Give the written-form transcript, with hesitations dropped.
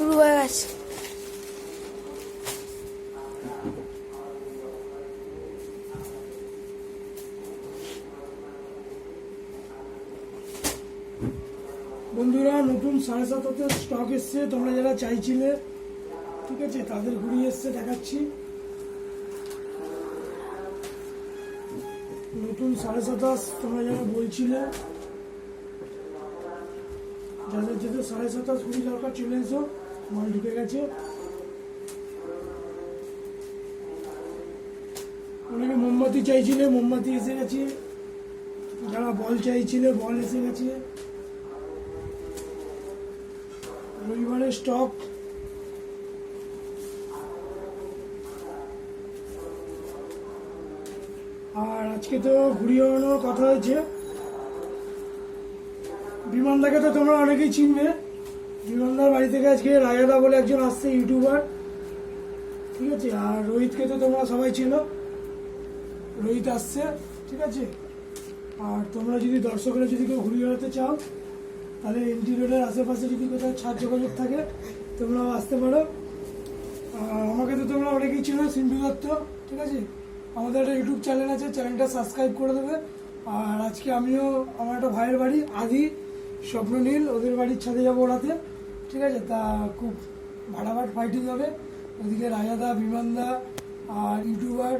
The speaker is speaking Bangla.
শুরু হয়ে গেছে। বন্ধুরা, নতুন 7.5 স্টক এসছে, তোমরা যারা চাইছিলে, ঠিক আছে, তাদের ঘুরিয়ে এসছে, দেখাচ্ছি। নতুন 7.5 তোমরা যারা বলছিলে, যাদের যাদের 7.5 ঘুরি দরকার, চলে এসো, মাল ঢুকে গেছে। অনেকে মোমবাতি চাইছিলে, মোমবাতি এসে গেছে। যারা বল চাইছিলে, বল এসে গেছে। রবিবারের স্টক। আর আজকে তো ঘুড়ি ওড়ানোর কথা হয়েছে। বিমানদাকে তো তোমরা অনেকেই চিনবে। বিমানদার বাড়ি থেকে আজকে রাজাদা বলে একজন আসছে, ইউটিউবার, ঠিক আছে। আর রোহিতকে তো তোমরা সবাই চেনো, রোহিত আসছে, ঠিক আছে। আর তোমরা যদি দর্শকরা যদি কেউ ঘুড়ি ওড়াতে চাও, তাহলে এমটি রোডের আশেপাশে যদি কোথাও ছাদ যোগাযোগ থাকে, তোমরাও আসতে পারো। আর আমাকে তো তোমরা অনেকেই চিনো, সিন্ধু দত্ত, ঠিক আছে। আমাদের একটা ইউটিউব চ্যানেল আছে, চ্যানেলটা সাবস্ক্রাইব করে দেবে। আর আজকে আমিও আমার একটা ভাইয়ের বাড়ি আদি স্বপ্ননীল, ওদের বাড়ির ছাদে যাবো ওড়াতে, ঠিক আছে। তা খুব ভাড়াভাট ফাইটিং হবে। ওদিকে রাজাদা, বিমানদা আর ইউটিউবার